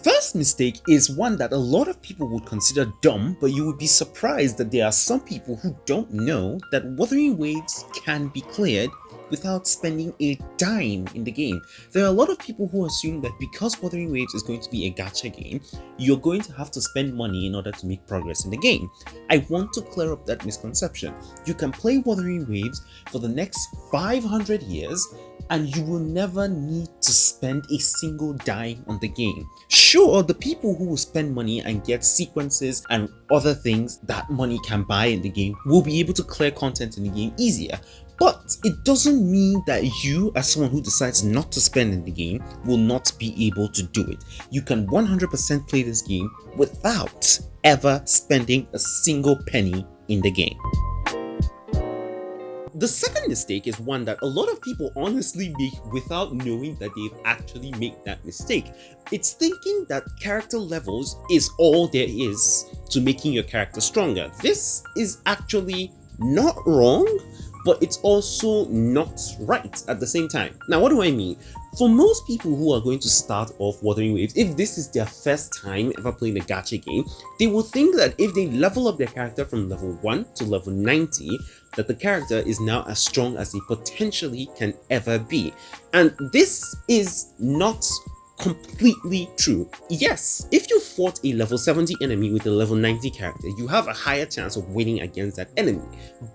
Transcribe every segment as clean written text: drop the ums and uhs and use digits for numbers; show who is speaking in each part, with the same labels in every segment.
Speaker 1: first mistake is one that a lot of people would consider dumb, but you would be surprised that there are some people who don't know that Wuthering Waves can be cleared without spending a dime in the game. There are a lot of people who assume that because Wuthering Waves is going to be a gacha game, you're going to have to spend money in order to make progress in the game. I want to clear up that misconception. You can play Wuthering Waves for the next 500 years and you will never need to spend a single dime on the game. Sure, the people who will spend money and get sequences and other things that money can buy in the game will be able to clear content in the game easier. But it doesn't mean that you, as someone who decides not to spend in the game, will not be able to do it. You can 100% play this game without ever spending a single penny in the game. The second mistake is one that a lot of people honestly make without knowing that they've actually made that mistake. It's thinking that character levels is all there is to making your character stronger. This is actually not wrong, but it's also not right at the same time. Now, what do I mean? For most people who are going to start off Wuthering Waves, if this is their first time ever playing a gacha game, they will think that if they level up their character from level 1 to level 90, that the character is now as strong as they potentially can ever be. And this is not completely true. Yes, if you fought a level 70 enemy with a level 90 character, you have a higher chance of winning against that enemy.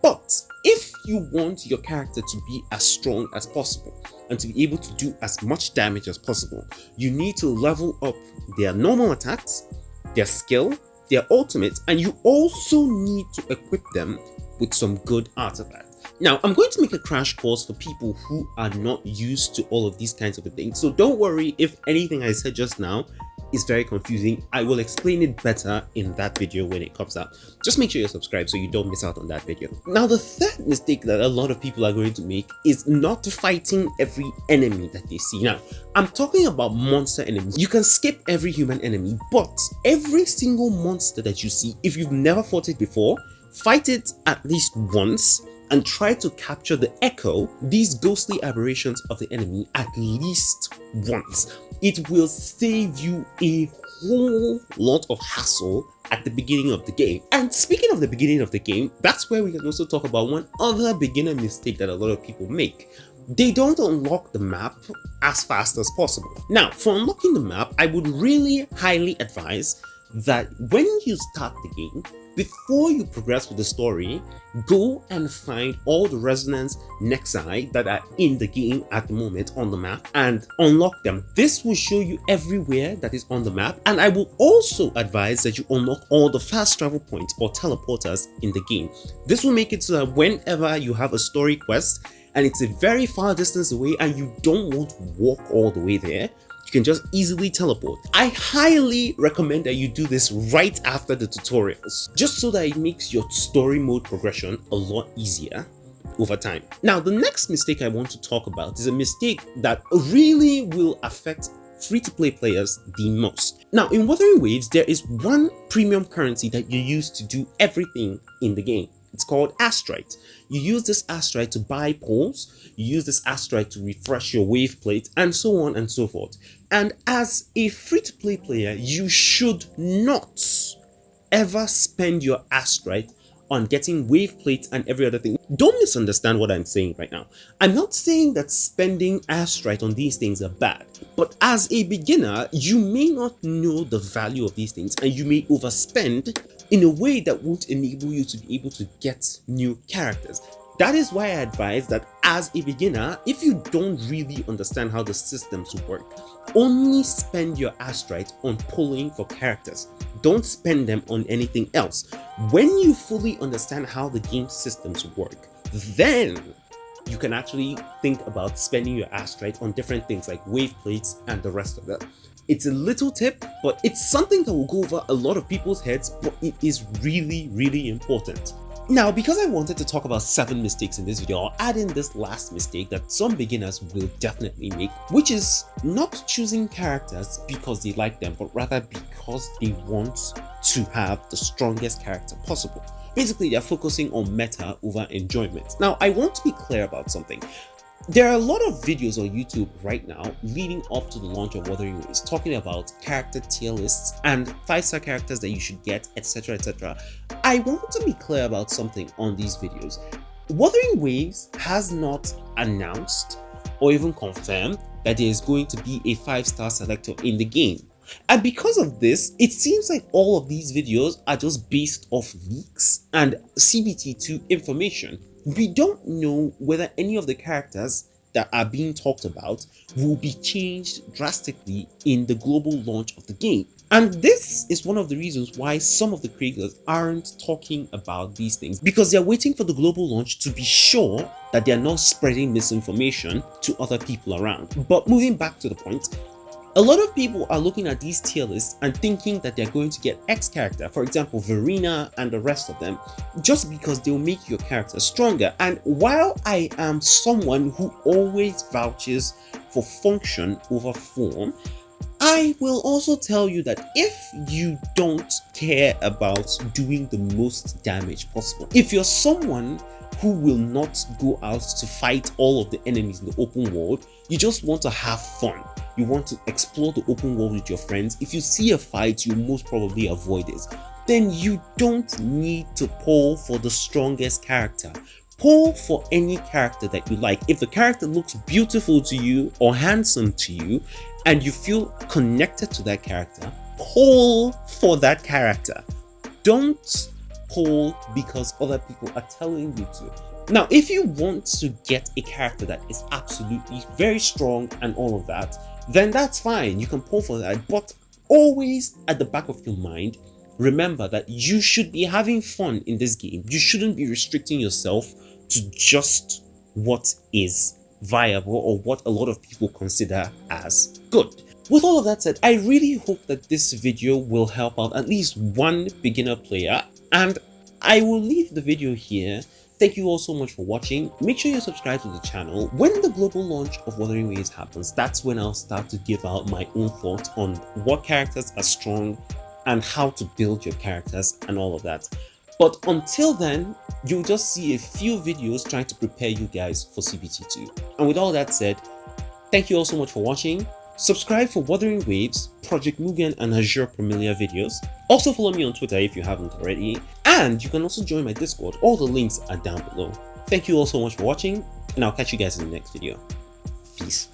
Speaker 1: But if you want your character to be as strong as possible and to be able to do as much damage as possible, you need to level up their normal attacks, their skill, their ultimate, and you also need to equip them with some good artifacts. Now, I'm going to make a crash course for people who are not used to all of these kinds of things, so don't worry if anything I said just now is very confusing. I will explain it better in that video when it comes out. Just make sure you're subscribed so you don't miss out on that video. Now, the third mistake that a lot of people are going to make is not fighting every enemy that they see. Now, I'm talking about monster enemies. You can skip every human enemy, but every single monster that you see, if you've never fought it before, fight it at least once and try to capture the echo, these ghostly aberrations of the enemy, at least once. It will save you a whole lot of hassle at the beginning of the game. And speaking of the beginning of the game, that's where we can also talk about one other beginner mistake that a lot of people make. They don't unlock the map as fast as possible. Now, for unlocking the map, I would really highly advise that when you start the game, before you progress with the story, go and find all the resonance nexi that are in the game at the moment on the map and unlock them. This will show you everywhere that is on the map, and I will also advise that you unlock all the fast travel points or teleporters in the game. This will make it so that whenever you have a story quest and it's a very far distance away and you don't want to walk all the way there, you can just easily teleport. I highly recommend that you do this right after the tutorials, just so that it makes your story mode progression a lot easier over time. Now, the next mistake I want to talk about is a mistake that really will affect free-to-play players the most. Now, in Wuthering Waves, there is one premium currency that you use to do everything in the game. It's called Astrite. You use this Astrite to buy poles, you use this Astrite to refresh your wave plate, and so on and so forth. And as a free-to-play player, you should not ever spend your Astrite on getting wave plates and every other thing. Don't misunderstand what I'm saying right now. I'm not saying that spending Astrite on these things are bad, but as a beginner, you may not know the value of these things and you may overspend in a way that won't enable you to be able to get new characters. That is why I advise that as a beginner, if you don't really understand how the systems work, only spend your Astrite on pulling for characters. Don't spend them on anything else. When you fully understand how the game systems work, then you can actually think about spending your Astrite on different things like wave plates and the rest of it. It's a little tip, but it's something that will go over a lot of people's heads, but it is really, really important. Now, because I wanted to talk about 7 mistakes in this video, I'll add in this last mistake that some beginners will definitely make, which is not choosing characters because they like them, but rather because they want to have the strongest character possible. Basically, they're focusing on meta over enjoyment. Now, I want to be clear about something. There are a lot of videos on YouTube right now leading up to the launch of Wuthering Waves talking about character tier lists and 5-star characters that you should get, etc, etc. I want to be clear about something on these videos. Wuthering Waves has not announced or even confirmed that there is going to be a 5-star selector in the game. And because of this, it seems like all of these videos are just based off leaks and CBT2 information. We don't know whether any of the characters that are being talked about will be changed drastically in the global launch of the game. And this is one of the reasons why some of the creators aren't talking about these things, because they're waiting for the global launch to be sure that they're not spreading misinformation to other people around. But moving back to the point, a lot of people are looking at these tier lists and thinking that they're going to get X character, for example Verena and the rest of them, just because they'll make your character stronger. And while I am someone who always vouches for function over form, I will also tell you that if you don't care about doing the most damage possible, if you're someone who will not go out to fight all of the enemies in the open world, you just want to have fun, you want to explore the open world with your friends, if you see a fight, you most probably avoid it, then you don't need to pull for the strongest character. Pull for any character that you like. If the character looks beautiful to you or handsome to you and you feel connected to that character, pull for that character. Don't pull because other people are telling you to. Now, if you want to get a character that is absolutely very strong and all of that, then that's fine, you can pull for that. But always at the back of your mind, remember that you should be having fun in this game. You shouldn't be restricting yourself to just what is viable or what a lot of people consider as good. With all of that said, I really hope that this video will help out at least one beginner player, and I will leave the video here. Thank you all so much for watching. Make sure you subscribe to the channel. When the global launch of Wuthering Waves happens, that's when I'll start to give out my own thoughts on what characters are strong and how to build your characters and all of that. But until then, you'll just see a few videos trying to prepare you guys for CBT2. And with all that said, thank you all so much for watching. Subscribe for Wuthering Waves, Project Mugen and Azure Premilia videos. Also follow me on Twitter if you haven't already. And you can also join my Discord. All the links are down below. Thank you all so much for watching, and I'll catch you guys in the next video. Peace.